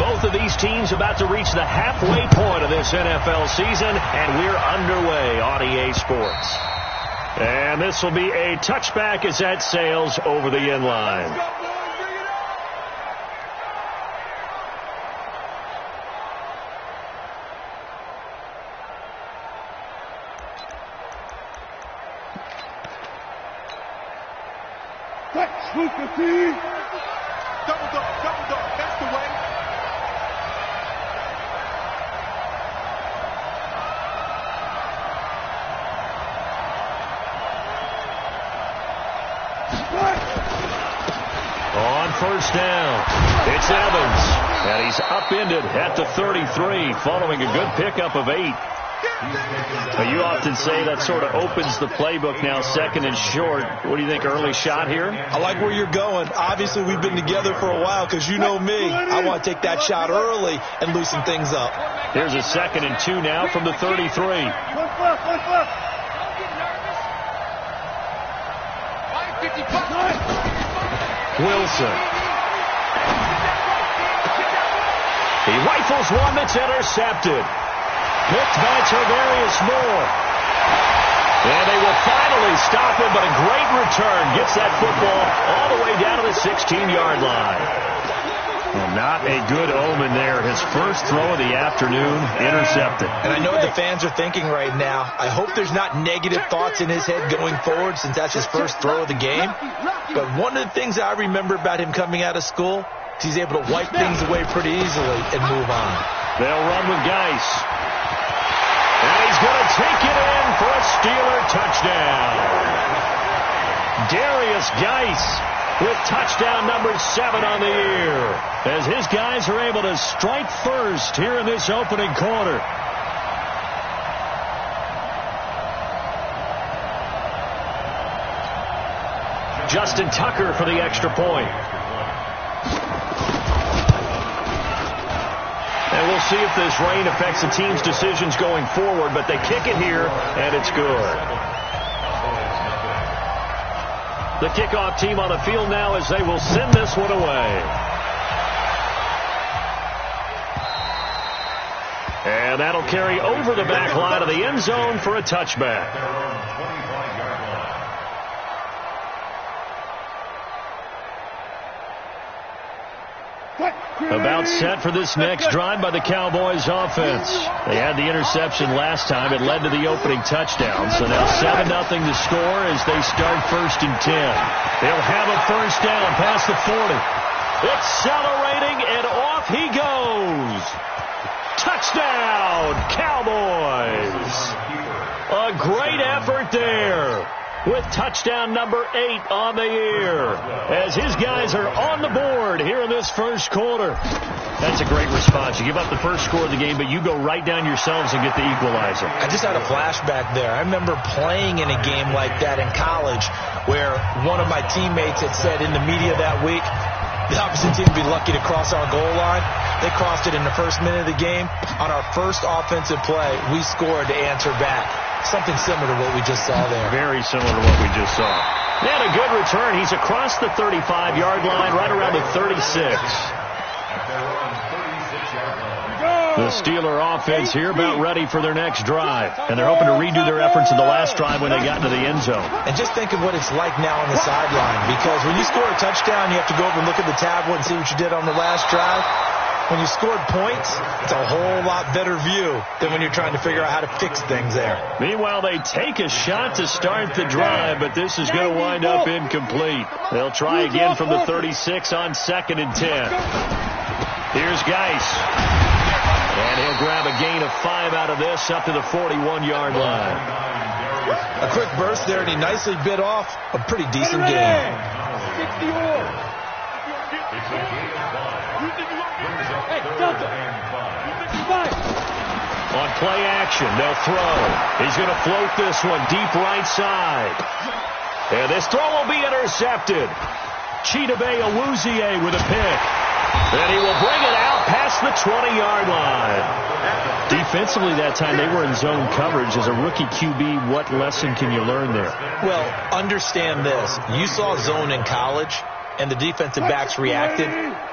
Both of these teams about to reach the halfway point of this NFL season, and we're underway on EA Sports. And this will be a touchback as that sails over the end line. Double dog, that's the way. On first down, it's Evans, and he's upended at the 33 following a good pickup of 8. You often say that sort of opens the playbook now, second and short. What do you think, early shot here? I like where you're going. Obviously, we've been together for a while because you know me. I want to take that shot early and loosen things up. Here's a 2nd and 2 now from the 33. Wilson. He rifles one that's intercepted. Picked by Tarvarius Moore. And they will finally stop him, but a great return. Gets that football all the way down to the 16-yard line. Well, not a good omen there. His first throw of the afternoon, intercepted. And I know what the fans are thinking right now. I hope there's not negative thoughts in his head going forward since that's his first throw of the game. But one of the things I remember about him coming out of school is he's able to wipe things away pretty easily and move on. They'll run with Geis. And he's going to take it in for a Steeler touchdown. Darius Geis with touchdown number 7 on the year, as his guys are able to strike first here in this opening quarter. Justin Tucker for the extra point. And we'll see if this rain affects the team's decisions going forward, but they kick it here, and it's good. The kickoff team on the field now as they will send this one away. And that'll carry over the back line of the end zone for a touchback. About set for this next drive by the Cowboys offense. They had the interception last time. It led to the opening touchdown. So now 7-0 to score as they start 1st and 10. They'll have a first down past the 40. Accelerating, and off he goes. Touchdown, Cowboys. A great effort there, with touchdown number 8 on the year, as his guys are on the board here in this first quarter. That's a great response. You give up the first score of the game, but you go right down yourselves and get the equalizer. I just had a flashback there. I remember playing in a game like that in college where one of my teammates had said in the media that week, the opposite team would be lucky to cross our goal line. They crossed it in the first minute of the game. On our first offensive play, we scored to answer back. Something similar to what we just saw there. Very similar to what we just saw. And a good return. He's across the 35-yard line, right around the 36. The Steeler offense here about ready for their next drive. And they're hoping to redo their efforts in the last drive when they got into the end zone. And just think of what it's like now on the sideline. Because when you score a touchdown, you have to go over and look at the tablet and see what you did on the last drive. When you scored points, it's a whole lot better view than when you're trying to figure out how to fix things there. Meanwhile, they take a shot to start the drive, but this is going to wind up incomplete. They'll try again from the 36 on 2nd and 10. Here's Geis. And he'll grab a gain of 5 out of this up to the 41-yard line. A quick burst there, and he nicely bit off a pretty decent gain. On play action, they'll throw. He's going to float this one deep right side. And this throw will be intercepted. Chidobe Awuzie with a pick. And he will bring it out past the 20-yard line. Defensively that time, they were in zone coverage. As a rookie QB, what lesson can you learn there? Well, understand this. You saw zone in college. and the defensive backs reacted,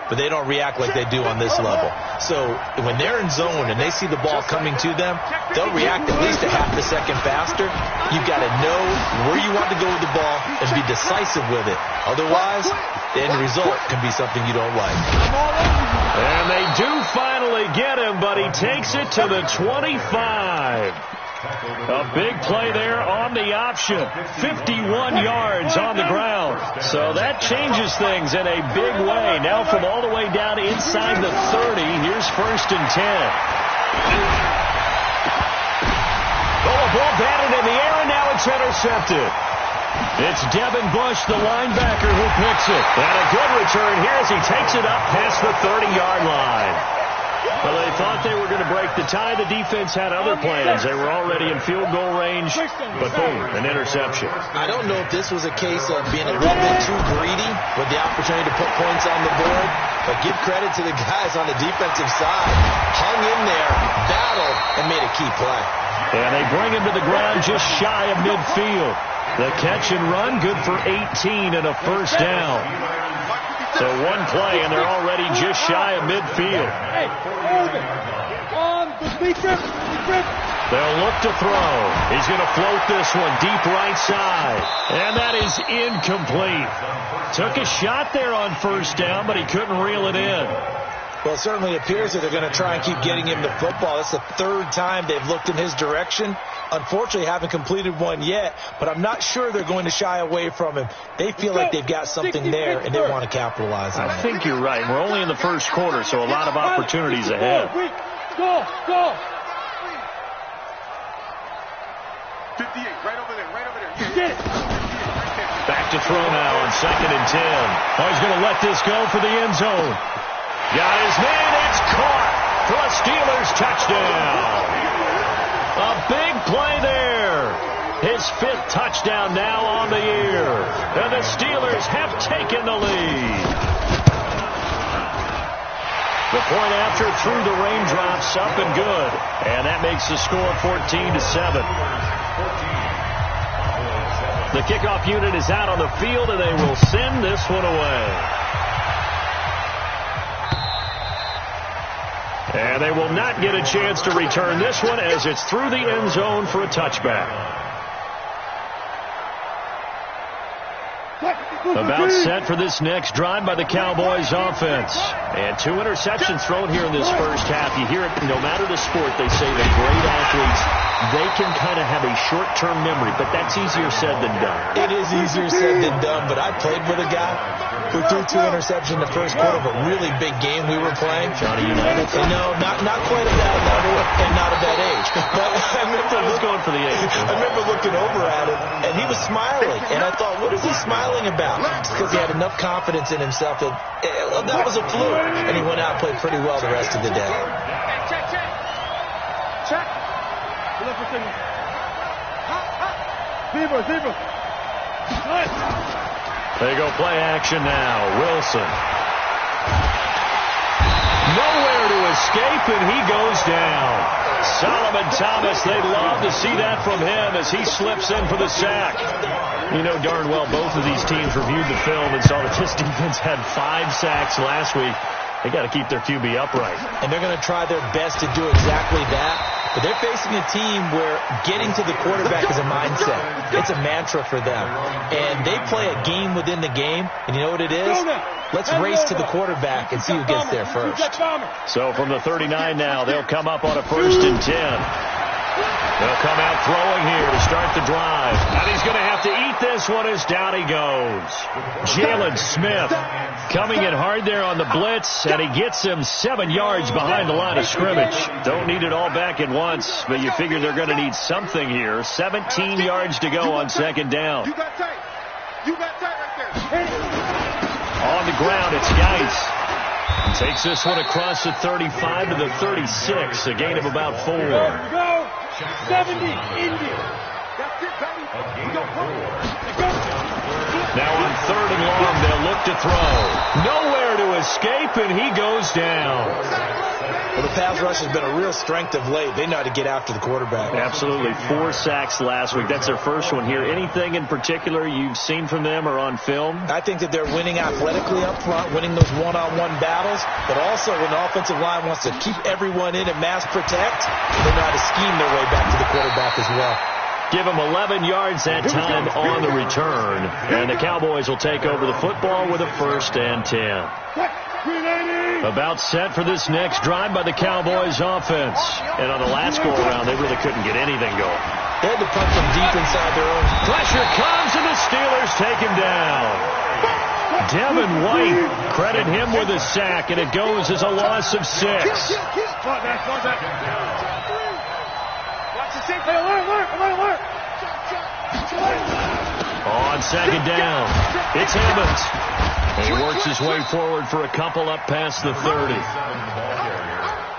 but they don't react like they do on this level. So when they're in zone and they see the ball coming to them, they'll react at least a half a second faster. You've got to know where you want to go with the ball and be decisive with it. Otherwise, the end result can be something you don't like. And they do finally get him, but he takes it to the 25. A big play there on the option. 51 yards on the ground. So that changes things in a big way. Now from all the way down inside the 30, here's 1st and 10. Oh, a ball batted in the air, and now it's intercepted. It's Devin Bush, the linebacker, who picks it. And a good return here as he takes it up past the 30-yard line. Well, they thought they were going to break the tie. The defense had other plans. They were already in field goal range, but boom, an interception. I don't know if this was a case of being a little bit too greedy with the opportunity to put points on the board, but give credit to the guys on the defensive side. Hung in there, battled, and made a key play. And they bring him to the ground just shy of midfield. The catch and run, good for 18 and a 1st down. So one play, and they're already just shy of midfield. They'll look to throw. He's going to float this one deep right side. And that is incomplete. Took a shot there on 1st down, but he couldn't reel it in. Well, it certainly appears that they're going to try and keep getting him the football. It's the 3rd time they've looked in his direction. Unfortunately, haven't completed one yet, but I'm not sure they're going to shy away from him. They feel like they've got something there, and they want to capitalize on it. I think you're right. We're only in the 1st quarter, so a lot of opportunities ahead. Go. 58, right over there. Get it. Back to throw now on 2nd and 10. Oh, he's going to let this go for the end zone. Got his man. It's caught for a Steelers touchdown. A big play there. His 5th touchdown now on the year. And the Steelers have taken the lead. The point after through the raindrops, up and good. And that makes the score 14-7. The kickoff unit is out on the field, and they will send this one away. And they will not get a chance to return this one as it's through the end zone for a touchback. About set for this next drive by the Cowboys offense. And 2 interceptions thrown here in this first half. You hear it, no matter the sport, they say that great athletes, they can kind of have a short-term memory, but that's easier said than done. It is easier said than done, but I played with a guy who threw 2 interceptions in the first quarter of a really big game we were playing. Johnny Unitas? No, not quite at that level and not at that age. But I was going for the age. I remember looking over at him, and he was smiling. And I thought, what is he smiling about? It's because he had enough confidence in himself that that was a fluke. And he went out and played pretty well the rest of the day. Check. Zebra. There you go, play action now. Wilson. Nowhere to escape, and he goes down. Solomon Thomas, they'd love to see that from him as he slips in for the sack. You know darn well both of these teams reviewed the film and saw that this defense had 5 sacks last week. They got to keep their QB upright. And they're going to try their best to do exactly that. But they're facing a team where getting to the quarterback is a mindset. It's a mantra for them. And they play a game within the game. And you know what it is? Let's race to the quarterback and see who gets there first. So from the 39 now, they'll come up on a 1st and 10. They'll come out throwing here to start the drive. And he's going to have to eat this one as down he goes. Jalen Smith coming in hard there on the blitz, and he gets him 7 yards behind the line of scrimmage. Don't need it all back at once, but you figure they're going to need something here. 17 yards to go on 2nd down. You got tight right there. On the ground, it's Geis. Takes this one across the 35 to the 36, a gain of about 4. Go. 70, Indy. That's it, baby. Now on 3rd and long, they'll look to throw. Nowhere to escape, and he goes down. Well, the pass rush has been a real strength of late. They know how to get after the quarterback. Absolutely. 4 sacks last week. That's their first one here. Anything in particular you've seen from them or on film? I think that they're winning athletically up front, winning those one-on-one battles, but also when the offensive line wants to keep everyone in and mass protect, they know how to scheme their way back to the quarterback as well. Give them 11 yards that time on the return, and the Cowboys will take over the football with a 1st and 10. About set for this next drive by the Cowboys offense. And on the last go-around, they really couldn't get anything going. They had to punt from deep inside their own. Pressure comes, and the Steelers take him down. Devin White, credit him with a sack, and it goes as a loss of 6. On 2nd down, it's Evans. And he works his way forward for a couple up past the 30.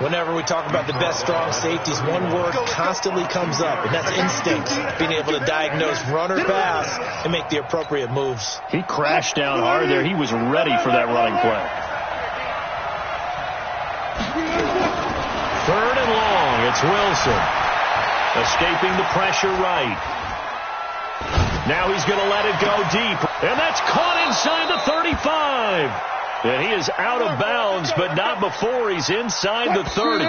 Whenever we talk about the best strong safeties, one word constantly comes up, and that's instinct. Being able to diagnose run or pass and make the appropriate moves. He crashed down hard there. He was ready for that running play. 3rd and long. It's Wilson. Escaping the pressure right. Now he's going to let it go deep. And that's caught inside the 35. And he is out of bounds, but not before he's inside the 30.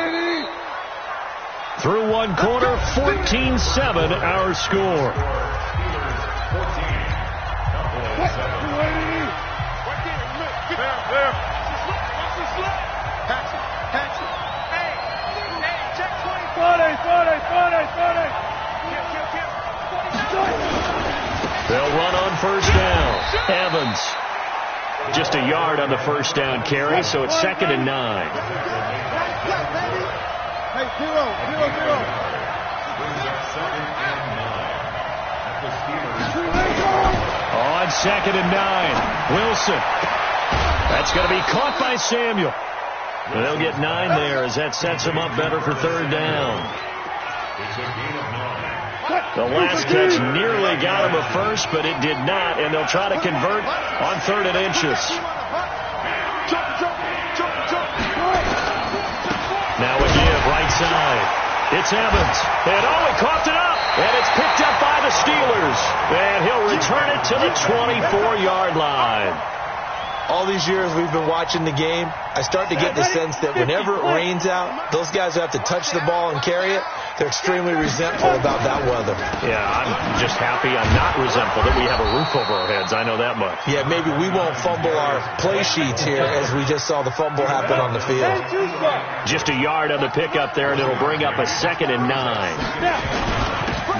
Through one quarter, 14-7 our score. They'll run on 1st down. Evans. Just a yard on the 1st down carry, so it's 2nd and 9. On 2nd and 9. Wilson. That's going to be caught by Samuel. And they'll get 9 there as that sets them up better for 3rd down. The last catch nearly got him a 1st, but it did not, and they'll try to convert on 3rd and inches. Now a give, right side. It's Evans. And he coughed it up, and it's picked up by the Steelers. And he'll return it to the 24-yard line. All these years we've been watching the game, I start to get the sense that whenever it rains out, those guys who have to touch the ball and carry it, they're extremely resentful about that weather. Yeah, I'm just happy I'm not resentful that we have a roof over our heads. I know that much. Yeah, maybe we won't fumble our play sheets here as we just saw the fumble happen on the field. Just a yard on the pickup there, and it'll bring up a 2nd and 9.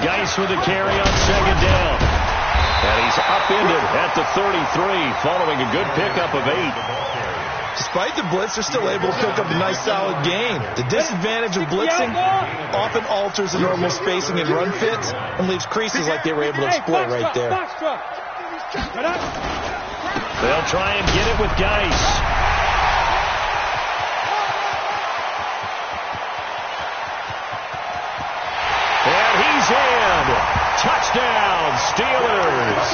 Geis with a carry on 2nd down. And he's upended at the 33 following a good pickup of 8. Despite the blitz, they're still able to pick up a nice solid gain. The disadvantage of blitzing often alters the normal spacing and run fits and leaves creases like they were able to exploit right there. They'll try and get it with Geis. And he's in. Touchdown, Steelers.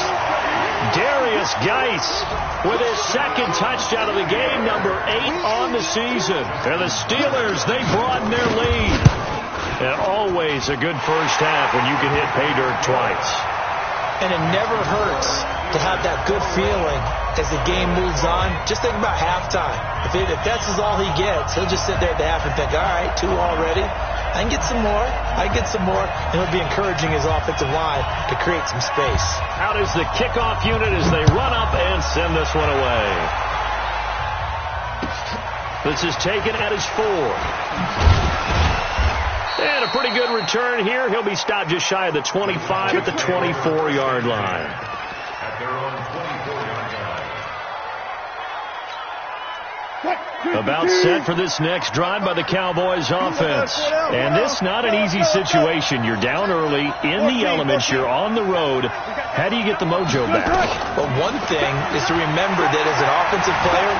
Darius Geis with his 2nd touchdown of the game, number 8 on the season. And the Steelers, they broaden their lead. And always a good first half when you can hit pay dirt twice. And it never hurts to have that good feeling as the game moves on. Just think about halftime. If that's all he gets, he'll just sit there at the half and think, all right, 2 already. I can get some more. I get some more. And he'll be encouraging his offensive line to create some space. Out is the kickoff unit as they run up and send this one away. This is taken at his 4. And a pretty good return here. He'll be stopped just shy of the 25 at the 24-yard line. About set for this next drive by the Cowboys offense. And this not an easy situation. You're down early, in the elements, you're on the road. How do you get the mojo back? Well, one thing is to remember that as an offensive player,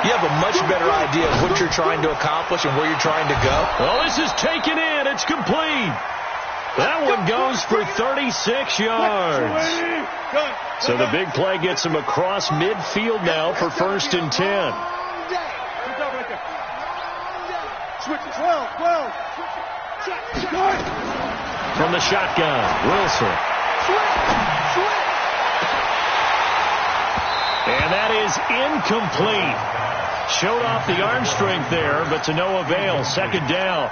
you have a much better idea of what you're trying to accomplish and where you're trying to go. Well, this is taken in. It's complete. That one goes for 36 yards. So the big play gets him across midfield now for 1st and 10. Switch it. 12. From the shotgun, Wilson. And that is incomplete. Showed off the arm strength there, but to no avail. Second down.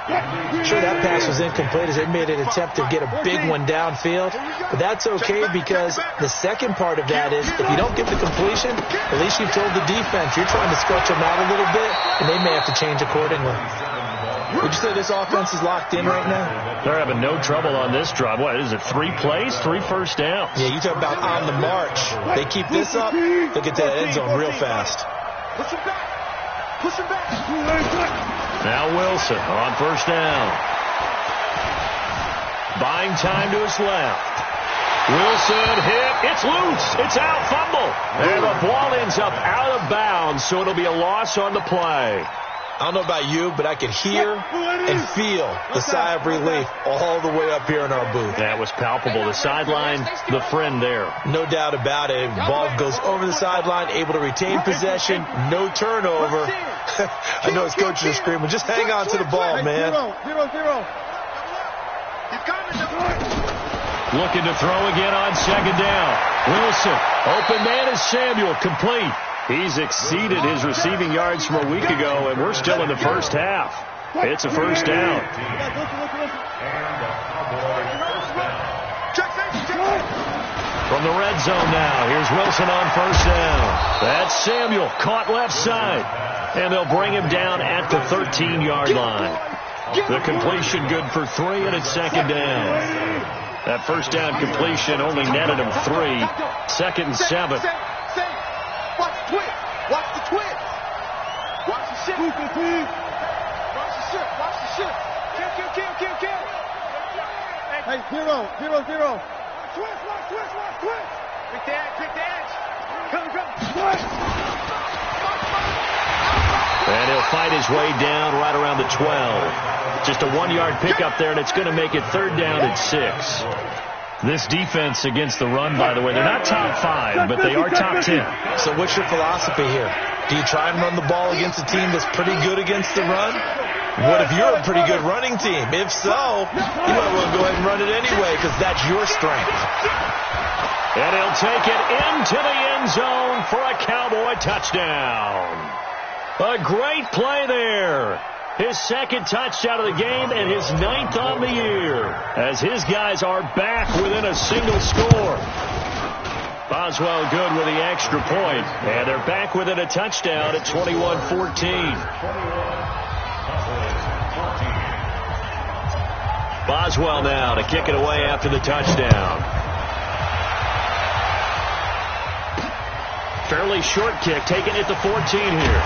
Sure, that pass was incomplete as they made an attempt to get a big one downfield. But that's okay because the second part of that is if you don't get the completion, at least you've told the defense you're trying to stretch them out a little bit, and they may have to change accordingly. Would you say this offense is locked in right now? They're having no trouble on this drive. What is it, 3 plays, 3 first downs? Yeah, you talk about on the march. They keep this up, they'll get to that end zone real fast. Push him back. Now Wilson on first down. Buying time to his left. Wilson hit. It's loose. It's out. Fumble. And the ball ends up out of bounds, so it'll be a loss on the play. I don't know about you, but I could hear and feel the sigh of relief all the way up here in our booth. That was palpable. The sideline, the friend there. No doubt about it. Ball goes over the sideline, able to retain possession, no turnover. I know his coaches are screaming, just hang on to the ball, man. 0. Looking to throw again on second down. Wilson, open man is Samuel, complete. He's exceeded his receiving yards from a week ago, and we're still in the first half. It's a first down. From the red zone now, here's Wilson on first down. That's Samuel, caught left side. And they'll bring him down at the 13-yard line. The completion good for 3, and it's second down. That first down completion only netted him 3. Second and 7. Watch the twist. Watch the shift. Watch the shift. Kill. Hey, 0. Twist. Pick the edge. Come. Twist. And he'll fight his way down right around the 12. Just a 1-yard pickup there, and it's going to make it third down and 6. This defense against the run, by the way, they're not top 5, but they are top 10. So what's your philosophy here? Do you try and run the ball against a team that's pretty good against the run? What if you're a pretty good running team? If so, you might want to go ahead and run it anyway because that's your strength. And he'll take it into the end zone for a Cowboy touchdown. A great play there. His second touchdown of the game and his 9th on the year as his guys are back within a single score. Boswell good with the extra point, and they're back within a touchdown at 21-14. Boswell now to kick it away after the touchdown. Fairly short kick, taken at the 14 here.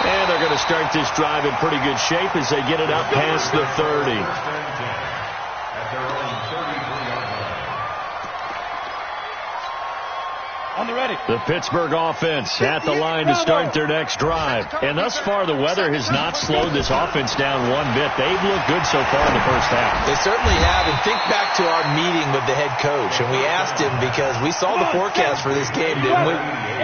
And they're going to start this drive in pretty good shape as they get it up past the 30. On the ready. The Pittsburgh offense at the line to start their next drive. And thus far, the weather has not slowed this offense down one bit. They've looked good so far in the first half. They certainly have. And think back to our meeting with the head coach. And we asked him because we saw the forecast for this game, didn't we?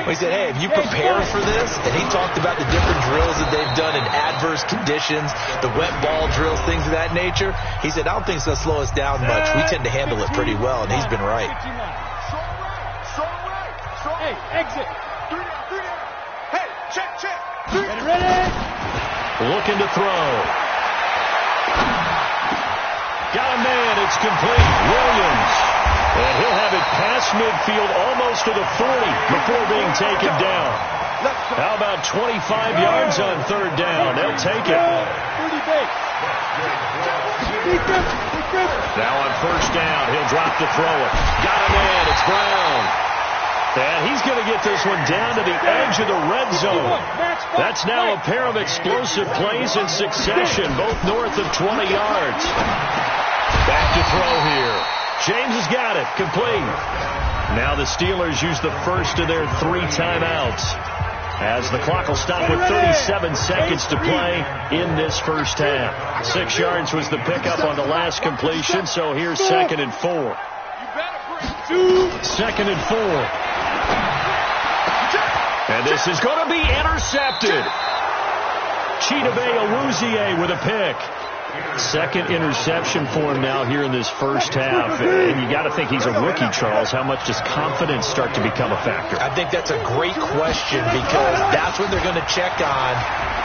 We said, hey, have you prepared for this? And he talked about the different drills that they've done in adverse conditions, the wet ball drills, things of that nature. He said, I don't think it's going to slow us down much. We tend to handle it pretty well, and he's been right. Hey, exit. 3 down. Hey, check. Ready. Looking to throw. Got a man. It's complete. Williams. And he'll have it past midfield almost to the 40 before being taken down. How about 25 yards on third down? They'll take it. Now on first down, he'll drop to throw it. Got a man. It's Brown. And he's going to get this one down to the edge of the red zone. That's now a pair of explosive plays in succession, both north of 20 yards. Back to throw here. James has got it. Complete. Now the Steelers use the first of their 3 timeouts as the clock will stop with 37 seconds to play in this first half. 6 yards was the pickup on the last completion, so here's 2nd and 4. 2nd and 4. And this is going to be intercepted. Chidobe with a pick. Second interception for him now here in this first half. And you got to think he's a rookie, Charles. How much does confidence start to become a factor? I think that's a great question because that's what they're going to check on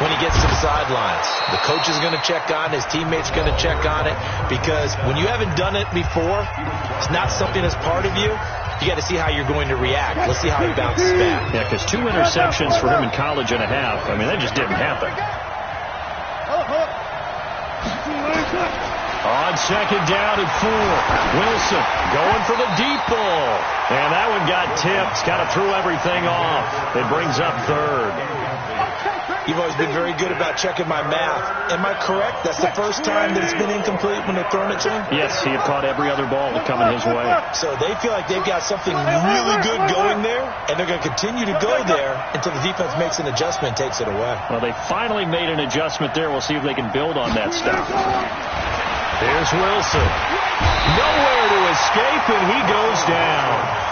when he gets to the sidelines. The coach is going to check on, his teammates are going to check on it, because when you haven't done it before, it's not something that's part of you. You got to see how you're going to react. Let's see how he bounces back. Yeah, because 2 interceptions for him in college and a half. I mean, that just didn't happen. On second down and 4, Wilson going for the deep ball. And that one got tipped. Kind of threw everything off. It brings up third. You've always been very good about checking my math. Am I correct? That's the first time that it's been incomplete when they've thrown it to him? Yes, he had caught every other ball coming his way. So they feel like they've got something really good going there, and they're going to continue to go there until the defense makes an adjustment and takes it away. Well, they finally made an adjustment there. We'll see if they can build on that stop. Here's Wilson. Nowhere to escape, and he goes down.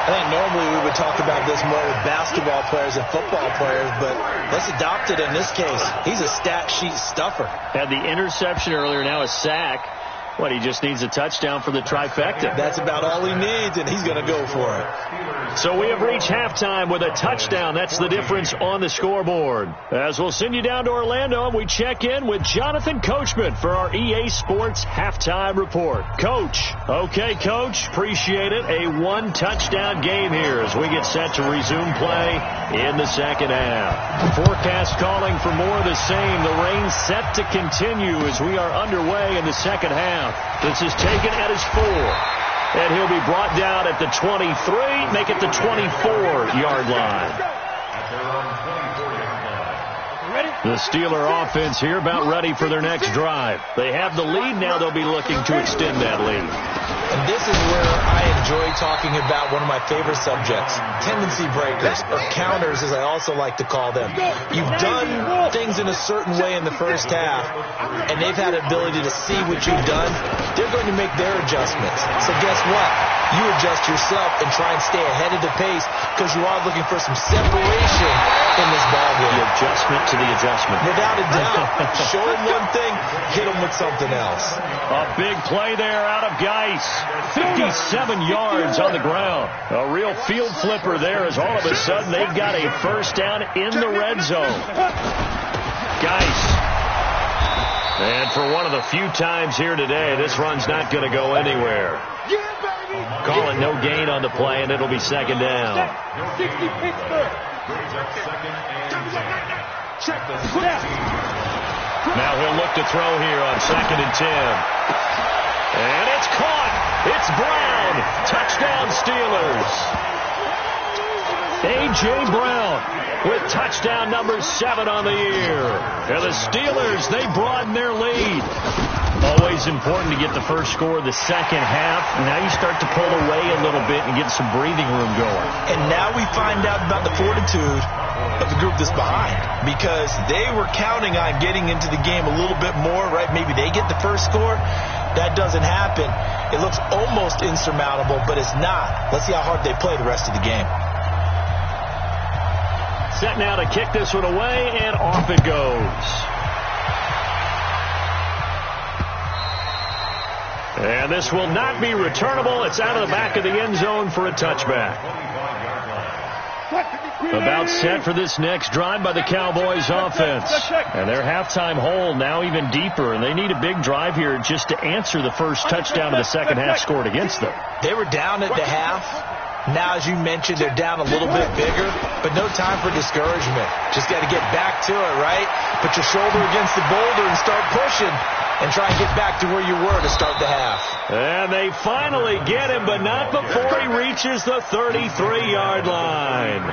I think normally we would talk about this more with basketball players and football players, but let's adopt it in this case. He's a stat sheet stuffer. Had the interception earlier, now a sack. What, he just needs a touchdown for the trifecta. That's about all he needs, and he's going to go for it. So we have reached halftime with a touchdown. That's the difference on the scoreboard. As we'll send you down to Orlando, and we check in with Jonathan Coachman for our EA Sports Halftime Report. Coach. Okay, Coach. Appreciate it. A 1-touchdown game here as we get set to resume play in the second half. Forecast calling for more of the same. The rain set to continue as we are underway in the second half. This is taken at his 4. And he'll be brought down at the 23, make it the 24-yard line. The Steeler offense here about ready for their next drive. They have the lead. Now they'll be looking to extend that lead. And this is where I enjoy talking about one of my favorite subjects, tendency breakers, or counters as I also like to call them. You've done things in a certain way in the first half, and they've had the ability to see what you've done. They're going to make their adjustments. So guess what? You adjust yourself and try and stay ahead of the pace because you are looking for some separation in this ballgame. The adjustment to the adjustment. Without a doubt. Show them one thing, hit them with something else. A big play there out of Geis. 57 yards on the ground. A real field flipper there as all of a sudden they've got a first down in the red zone. Geis. And for one of the few times here today, this run's not going to go anywhere. Call it no gain on the play, and it'll be second down. Now he'll look to throw here on 2nd and 10. And it's caught. It's Brown. Touchdown Steelers. A.J. Brown with touchdown number 7 on the year. And the Steelers, they broaden their lead. Always important to get the first score of the second half. Now you start to pull away a little bit and get some breathing room going. And now we find out about the fortitude of the group that's behind, because they were counting on getting into the game a little bit more, right? Maybe they get the first score. That doesn't happen. It looks almost insurmountable, but it's not. Let's see how hard they play the rest of the game. Set now to kick this one away, and off it goes. And this will not be returnable. It's out of the back of the end zone for a touchback. About set for this next drive by the Cowboys offense. And their halftime hole now even deeper, and they need a big drive here just to answer the first touchdown of the second half scored against them. They were down at the half. Now, as you mentioned, they're down a little bit bigger, but no time for discouragement. Just got to get back to it, right? Put your shoulder against the boulder and start pushing and try and get back to where you were to start the half. And they finally get him, but not before he reaches the 33-yard line.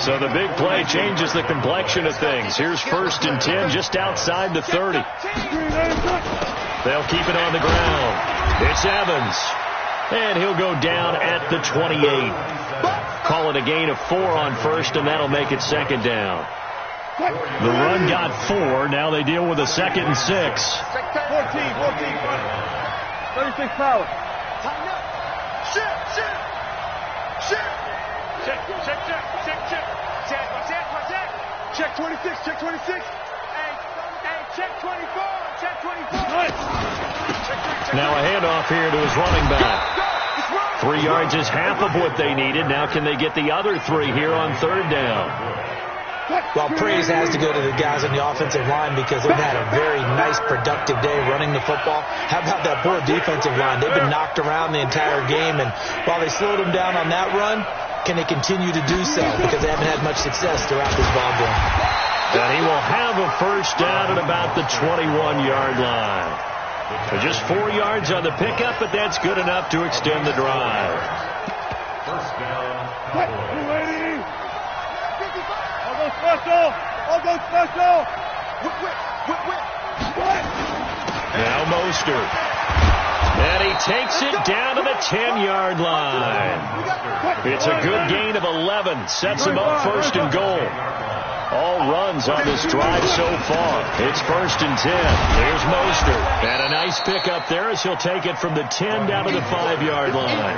So the big play changes the complexion of things. Here's 1st and 10 just outside the 30. They'll keep it on the ground. It's Evans. And he'll go down at the 28. Call it a gain of 4 on first, and that'll make it second down. The run got 4. Now they deal with a 2nd and 6. 14. 36 power. Check. Check 26, check 26. Hey, check 24, check 24. Now a handoff here to his running back. 3 yards is half of what they needed. Now can they get the other 3 here on 3rd down? Well, praise has to go to the guys on the offensive line because they've had a very nice, productive day running the football. How about that poor defensive line? They've been knocked around the entire game, and while they slowed them down on that run, can they continue to do so? Because they haven't had much success throughout this ball game. And he will have a 1st down at about the 21-yard line. So just 4 yards on the pickup, but that's good enough to extend the drive. 1st down. Ready? I'll go special. I'll go special. Now Mostert. And he takes it down to the 10-yard line. It's a good gain of 11. Sets him up 1st and goal. All runs on this drive so far. It's 1st and 10. Here's Mostert. And a nice pickup there as he'll take it from the 10 down to the 5-yard line.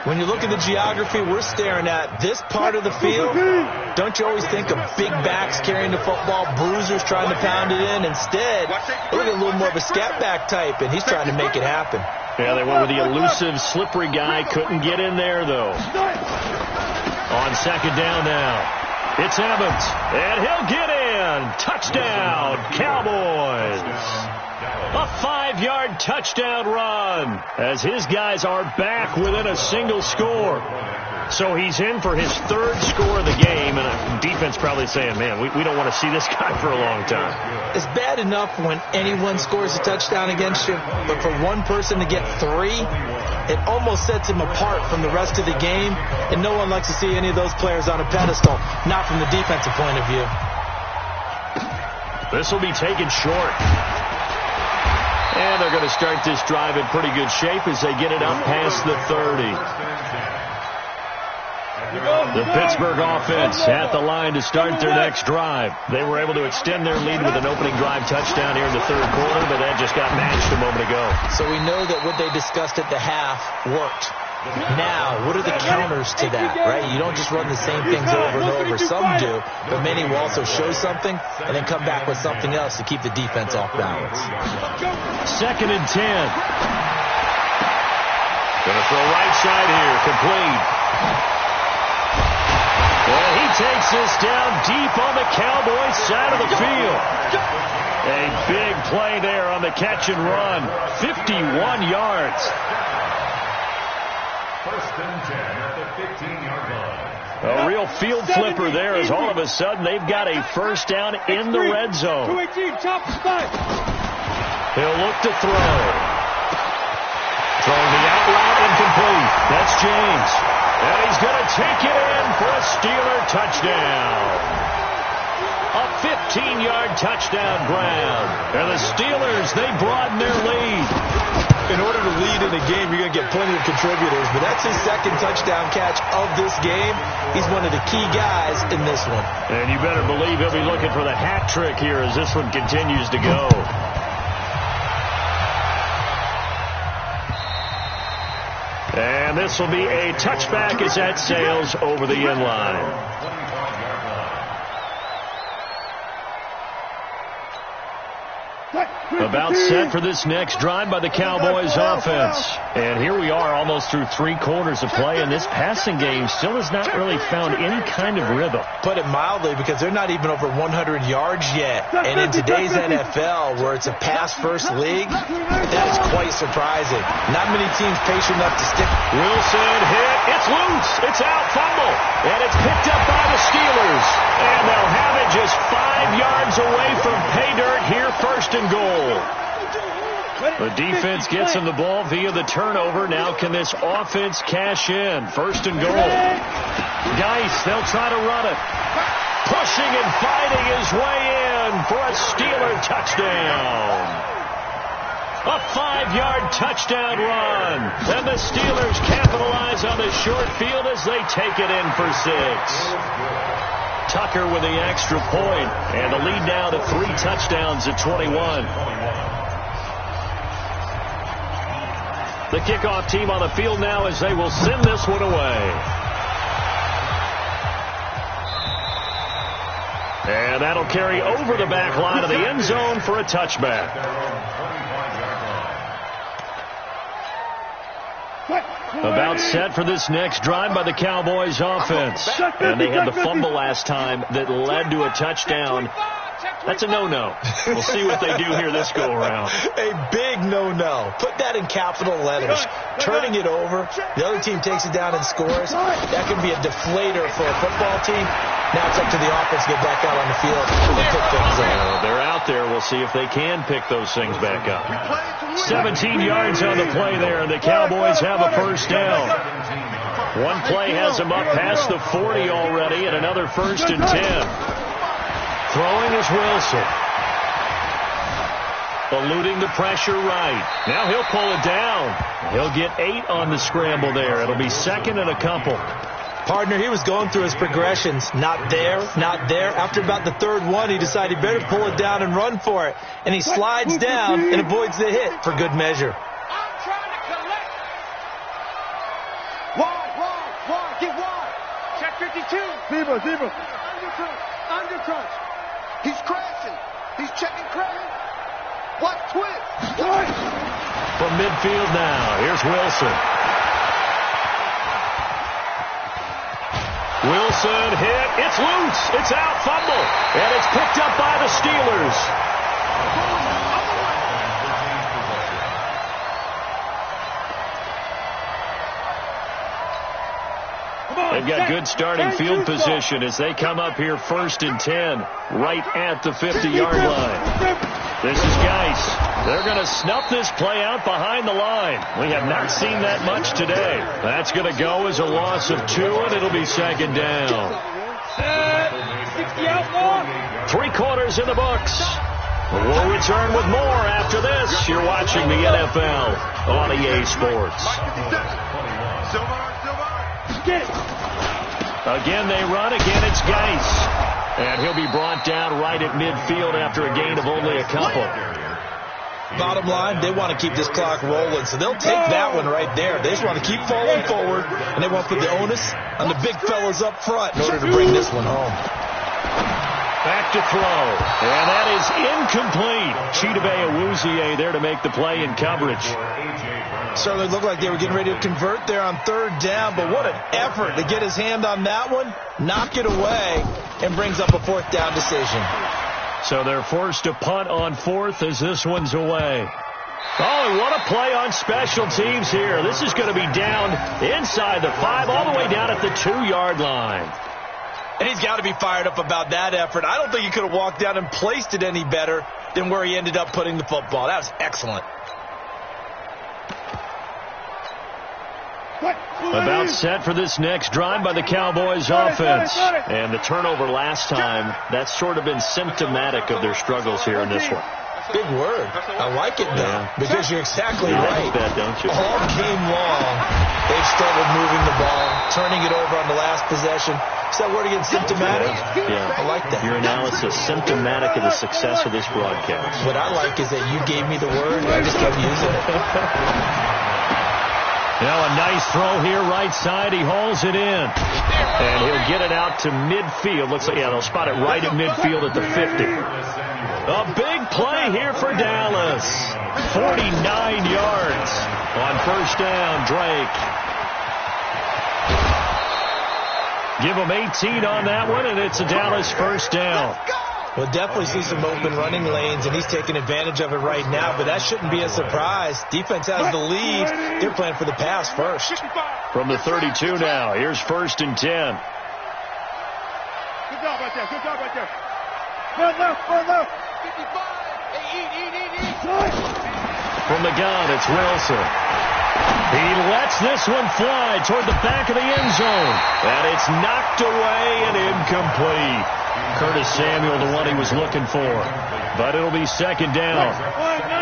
When you look at the geography we're staring at, this part of the field, don't you always think of big backs carrying the football, bruisers trying to pound it in? Instead, look at a little more of a scat back type, and he's trying to make it happen. Yeah, they went with the elusive, slippery guy. Couldn't get in there, though. On 2nd down now. It's Evans, and he'll get in. Touchdown, Cowboys. A 5-yard touchdown run as his guys are back within a single score. So he's in for his 3rd score of the game, and the defense probably saying, man, we don't want to see this guy for a long time. It's bad enough when anyone scores a touchdown against you, but for one person to get 3, it almost sets him apart from the rest of the game, and no one likes to see any of those players on a pedestal, not from the defensive point of view. This will be taken short. And they're going to start this drive in pretty good shape as they get it up past the 30. The Pittsburgh offense at the line to start their next drive. They were able to extend their lead with an opening drive touchdown here in the 3rd quarter, but that just got matched a moment ago. So we know that what they discussed at the half worked. Now, what are the counters to that, right? You don't just run the same things over and over. Some do, but many will also show something and then come back with something else to keep the defense off balance. 2nd and 10. Going to throw right side here, complete. And he takes this down deep on the Cowboys side of the field. A big play there on the catch and run. 51 yards. 1st and 10 at the 15-yard line. A real field flipper there as all of a sudden they've got a 1st down in the red zone. He'll look to throw. Throwing the out route incomplete. That's James. And he's going to take it in for a Steeler touchdown. A 15-yard touchdown grab. And the Steelers, they broaden their lead. In order to lead in a game, you're going to get plenty of contributors, but that's his 2nd touchdown catch of this game. He's one of the key guys in this one. And you better believe he'll be looking for the hat trick here as this one continues to go. And this will be a touchback as that sails over the end line. About set for this next drive by the Cowboys offense. And here we are almost through 3 quarters of play, and this passing game still has not really found any kind of rhythm. Put it mildly, because they're not even over 100 yards yet. And in today's NFL, where it's a pass-first league, that is quite surprising. Not many teams patient enough to stick. Wilson hit. It's loose. It's out. Fumble. And it's picked up by the Steelers. And they'll have it just 5 yards away from pay dirt here, 1st and goal. The defense gets him the ball via the turnover. Now can this offense cash in? 1st and goal. Geis, they'll try to run it. Pushing and fighting his way in for a Steeler touchdown. A 5-yard touchdown run. And the Steelers capitalize on the short field as they take it in for 6. Tucker with the extra point, and the lead now to 3 touchdowns at 21. The kickoff team on the field now as they will send this one away. And that'll carry over the back line of the end zone for a touchback. About set for this next drive by the Cowboys offense. And they had the fumble last time that led to a touchdown. That's a no-no. We'll see what they do here this go-around. A big no-no. Put that in capital letters. Turning it over, the other team takes it down and scores. That can be a deflator for a football team. Now it's up to the offense to get back out on the field and pick things up. They're out there. We'll see if they can pick those things back up. 17 yards on the play there. The Cowboys have a first down. One play has them up past the 40 already, and another 1st and 10. Throwing is Wilson. Eluding the pressure right. Now he'll pull it down. He'll get 8 on the scramble there. It'll be 2nd and a couple. Partner, he was going through his progressions. Not there, not there. After about the 3rd one, he decided he better pull it down and run for it. And he slides down and avoids the hit for good measure. I'm trying to collect. Wide, get wide. Check 52. Zebra. Undercrunch. He's crashing. He's checking crash. What twist? From midfield now, here's Wilson. Wilson hit. It's loose. It's out. Fumble. And it's picked up by the Steelers. They've got good starting field position as they come up here 1st and 10, right at the 50-yard line. This is Geis. They're going to snuff this play out behind the line. We have not seen that much today. That's going to go as a loss of 2, and it'll be 2nd down. 60 out, 3 quarters in the books. We'll return with more after this. You're watching the NFL on EA Sports. Again, they run. Again, it's Geis. And he'll be brought down right at midfield after a gain of only a couple. Bottom line, they want to keep this clock rolling, so they'll take that one right there. They just want to keep falling forward, and they want to put the onus on the big fellas up front in order to bring this one home. Back to throw. And that is incomplete. Chidobe Awuzie there to make the play in coverage. Certainly looked like they were getting ready to convert there on 3rd down, but what an effort to get his hand on that one, knock it away, and brings up a 4th down decision. So they're forced to punt on 4th as this one's away. Oh, and what a play on special teams here. This is going to be down inside the 5, all the way down at the 2-yard line. And he's got to be fired up about that effort. I don't think he could have walked down and placed it any better than where he ended up putting the football. That was excellent. About set for this next drive by the Cowboys offense. And the turnover last time, that's sort of been symptomatic of their struggles here in this one. Big word. I like it now, because you're exactly right. You like that, don't you? All game long, they've struggled moving the ball, turning it over on the last possession. Is that word again, symptomatic? Yeah. I like that. Your analysis, symptomatic of the success of this broadcast. What I like is that you gave me the word, and I just kept using it. Now a nice throw here, right side. He hauls it in. And he'll get it out to midfield. Looks like, yeah, they'll spot it right at midfield at the 50. A big play here for Dallas. 49 yards on 1st down, Drake. Give him 18 on that one, and it's a Dallas 1st down. We'll definitely see some open running lanes, and he's taking advantage of it right now, but that shouldn't be a surprise. Defense has the lead. They're playing for the pass first. From the 32 now, here's 1st and 10. Good job right there. Run left. 55. Eat. From the gun, it's Wilson. He lets this one fly toward the back of the end zone. And it's knocked away and incomplete. Curtis Samuel, the one he was looking for. But it'll be 2nd down.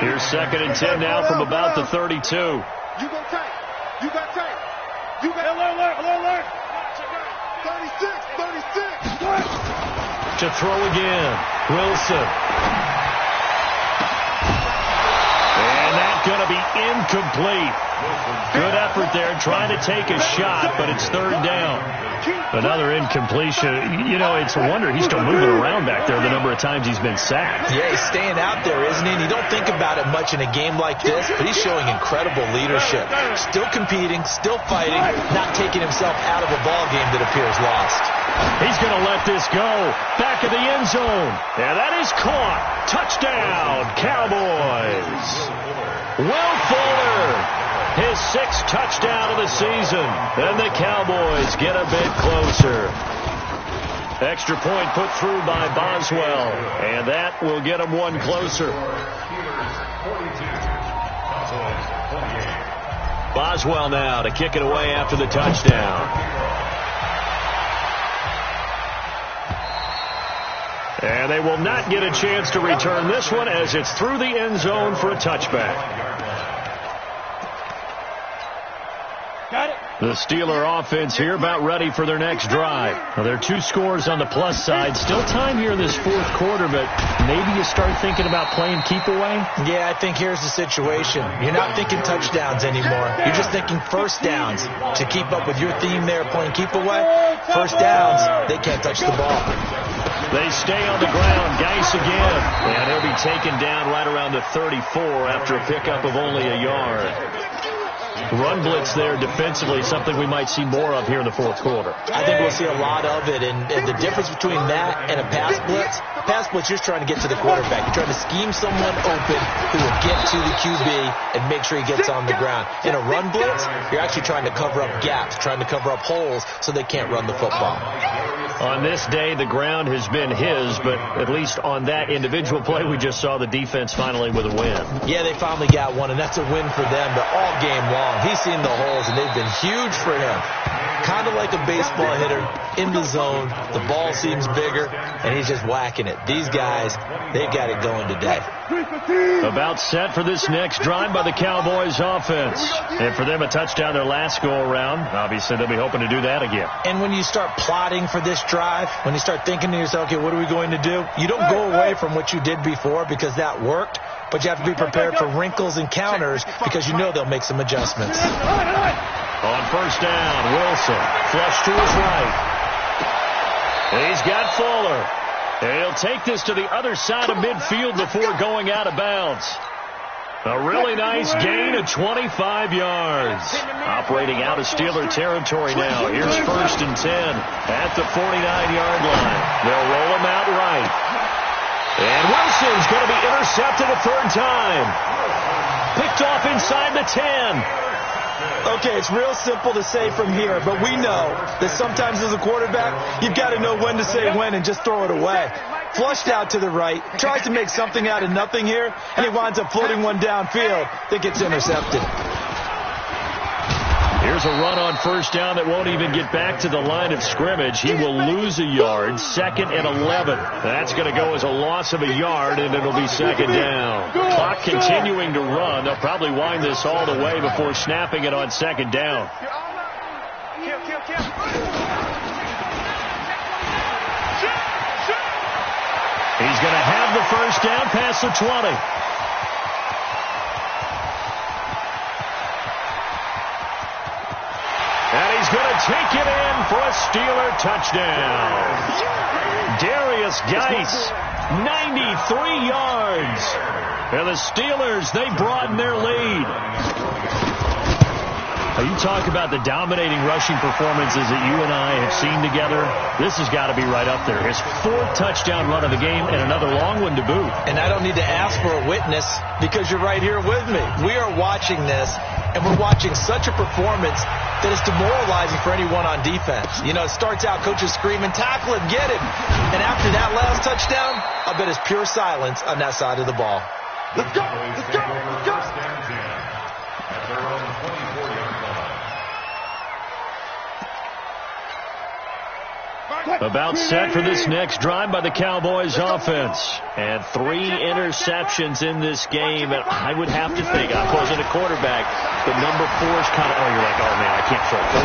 Here's 2nd and 10 now from about the 32. You go tight. You got tight. You got alert. 36. To throw again. Wilson. And that going to be incomplete. Good effort there trying to take a shot, but it's third down. Another incompletion. You know, it's a wonder he's still moving around back there the number of times he's been sacked. Yeah, he's staying out there, isn't he? And you don't think about it much in a game like this, but he's showing incredible leadership. Still competing, still fighting, not taking himself out of a ball game that appears lost. He's going to let this go. Back of the end zone. And that is caught. Touchdown, Cowboys. Will Fuller, his 6th touchdown of the season. And the Cowboys get a bit closer. Extra point put through by Boswell. And that will get them one closer. Boswell now to kick it away after the touchdown. And they will not get a chance to return this one as it's through the end zone for a touchback. Got it. The Steeler offense here about ready for their next drive. Well, there are 2 scores on the plus side. Still time here in this 4th quarter, but maybe you start thinking about playing keep away? Yeah, I think here's the situation. You're not thinking touchdowns anymore. You're just thinking first downs. To keep up with your theme there, playing keep away, first downs, they can't touch the ball. They stay on the ground. Geis again. And he'll be taken down right around the 34 after a pickup of only a yard. Run blitz there defensively, something we might see more of here in the 4th quarter. I think we'll see a lot of it, and the difference between that and a pass blitz, you're just trying to get to the quarterback. You're trying to scheme someone open who will get to the QB and make sure he gets on the ground. In a run blitz, you're actually trying to cover up gaps, trying to cover up holes so they can't run the football. On this day, the ground has been his, but at least on that individual play, we just saw the defense finally with a win. Yeah, they finally got one, and that's a win for them, but all game long, he's seen the holes, and they've been huge for him. Kind of like a baseball hitter in the zone. The ball seems bigger, and he's just whacking it. These guys, they've got it going today. About set for this next drive by the Cowboys offense. And for them, a touchdown their last go-around. Obviously, they'll be hoping to do that again. And when you start plotting for this drive, when you start thinking to yourself, okay, what are we going to do? You don't go away from what you did before because that worked, but you have to be prepared for wrinkles and counters because you know they'll make some adjustments. On first down, Wilson, flush to his right. He's got Fuller. And he'll take this to the other side of midfield before going out of bounds. A really nice gain of 25 yards. Operating out of Steeler territory now. Here's 1st and 10 at the 49-yard line. They'll roll him out right. And Wilson's going to be intercepted a 3rd time. Picked off inside the 10. Okay, it's real simple to say from here, but we know that sometimes as a quarterback, you've got to know when to say when and just throw it away. Flushed out to the right, tries to make something out of nothing here, and he winds up floating one downfield that gets intercepted. Here's a run on first down that won't even get back to the line of scrimmage. He will lose a yard, 2nd and 11. That's going to go as a loss of a yard, and it'll be 2nd down. Clock continuing to run. They'll probably wind this all the way before snapping it on 2nd down. He's going to have the first down past the 20. And he's going to take it in for a Steeler touchdown. Darius Geis, 93 yards. And the Steelers, they broaden their lead. Now, you talk about the dominating rushing performances that you and I have seen together. This has got to be right up there. His 4th touchdown run of the game and another long one to boot. And I don't need to ask for a witness because you're right here with me. We are watching this, and we're watching such a performance that is demoralizing for anyone on defense. You know, it starts out coaches screaming, tackle him, get him. And after that last touchdown, I bet it's pure silence on that side of the ball. Let's go! Let's go! Let's go! At their own 24-yard line. About set for this next drive by the Cowboys offense. And 3 interceptions in this game. And I would have to think, I wasn't a quarterback, but number 4 is kind of, you're like, oh, man, I can't throw 4.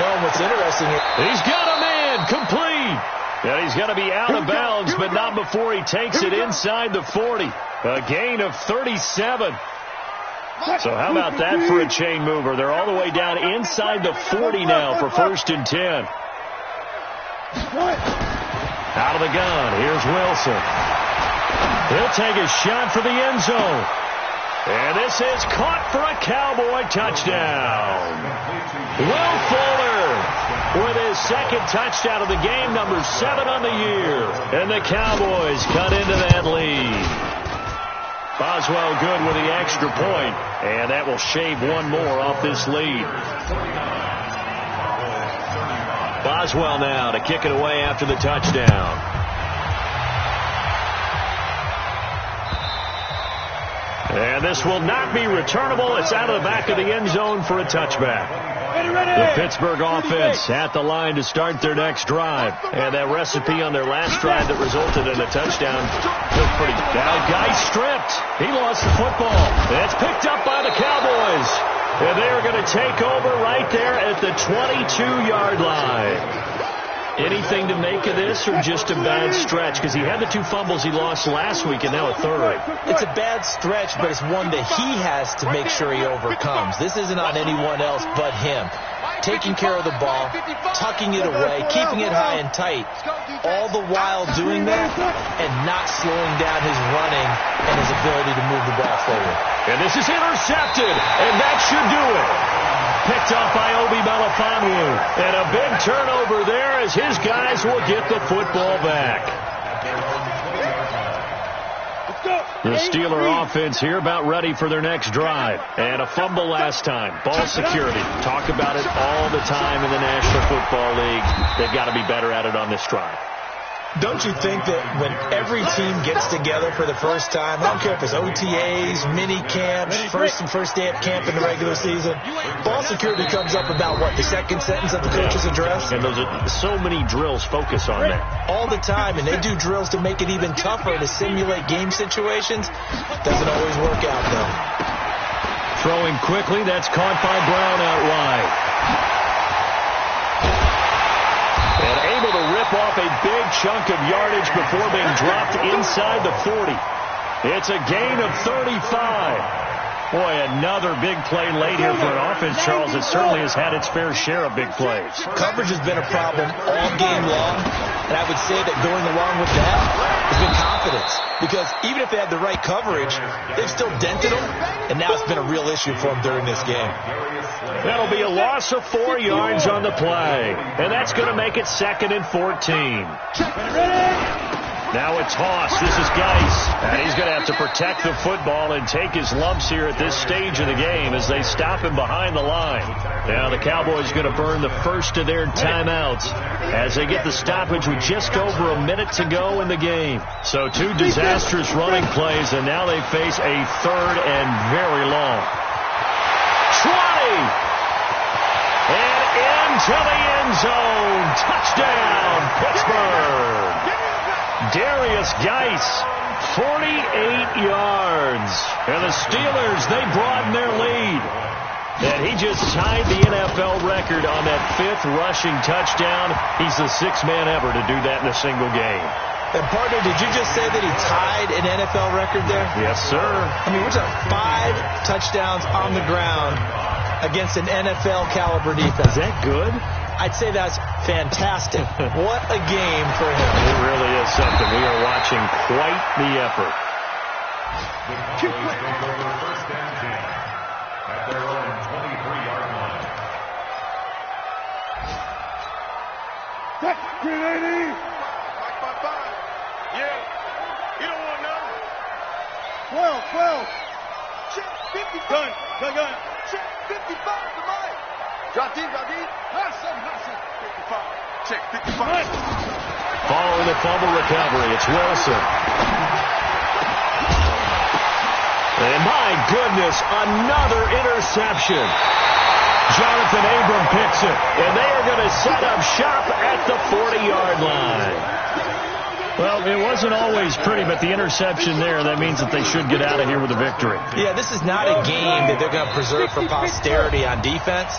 No, what's interesting is he's got a man complete. And he's going to be out of bounds, but not before he takes it inside the 40. A gain of 37. So how about that for a chain mover? They're all the way down inside the 40 now for 1st and 10. Out of the gun, here's Wilson. He'll take a shot for the end zone. And this is caught for a Cowboy touchdown. Will Fuller with his second touchdown of the game, number 7 on the year. And the Cowboys cut into that lead. Boswell good with the extra point, and that will shave one more off this lead. Boswell now to kick it away after the touchdown. And this will not be returnable. It's out of the back of the end zone for a touchback. The Pittsburgh offense at the line to start their next drive. And that recipe on their last drive that resulted in a touchdown looked pretty good. Now, Guy stripped. He lost the football. It's picked up by the Cowboys. And they are going to take over right there at the 22-yard line. Anything to make of this, or just a bad stretch? Because he had the 2 fumbles he lost last week and now a third. It's a bad stretch, but it's one that he has to make sure he overcomes. This isn't on anyone else but him. Taking care of the ball, tucking it away, keeping it high and tight, all the while doing that and not slowing down his running and his ability to move the ball forward. And this is intercepted, and that should do it. Picked off by Obi Melifonwu. And a big turnover there as his guys will get the football back. The Steeler offense here about ready for their next drive. And a fumble last time. Ball security. Talk about it all the time in the National Football League. They've got to be better at it on this drive. Don't you think that when every team gets together for the first time, I don't care if it's OTAs, mini camps, first day of camp in the regular season, ball security comes up about, what, the second sentence of the coach's address? And those are so many drills focus on that. All the time, and they do drills to make it even tougher to simulate game situations. Doesn't always work out, though. Throwing quickly, that's caught by Brown out wide. And able to rip off a big chunk of yardage before being dropped inside the 40. It's a gain of 35. Boy, another big play late here for an offense, Charles, that certainly has had its fair share of big plays. Coverage has been a problem all game long, and I would say that going along with that has been confidence. Because even if they had the right coverage, they've still dented them, and now it's been a real issue for them during this game. That'll be a loss of 4 yards on the play, and that's going to make it 2nd and 14. Now a toss. This is Geis. And he's going to have to protect the football and take his lumps here at this stage of the game as they stop him behind the line. Now the Cowboys going to burn the first of their timeouts as they get the stoppage with just over a minute to go in the game. So 2 disastrous running plays, and now they face a 3rd and very long. 20! And into the end zone. Touchdown, Pittsburgh. Darius Geis, 48 yards. And the Steelers, they broaden their lead. And he just tied the NFL record on that 5th rushing touchdown. He's the 6th man ever to do that in a single game. And, partner, did you just say that he tied an NFL record there? Yes, sir. I mean, we're talking 5 touchdowns on the ground against an NFL-caliber defense. Is that good? I'd say that's fantastic. What a game for him. It really is something. We are watching quite the effort. The Cowboys take over 1st and 10 at their own 23-yard line. Grenade! Yeah. You don't want to know. 12. Check 55. Gun. Check 55 to Mike. Drop deep. Hassan. 55. Check 55. Following the fumble recovery, it's Wilson. And my goodness, another interception. Jonathan Abram picks it, and they are going to set up shop at the 40-yard line. Well, it wasn't always pretty, but the interception there, that means that they should get out of here with a victory. Yeah, this is not a game that they're going to preserve for posterity on defense.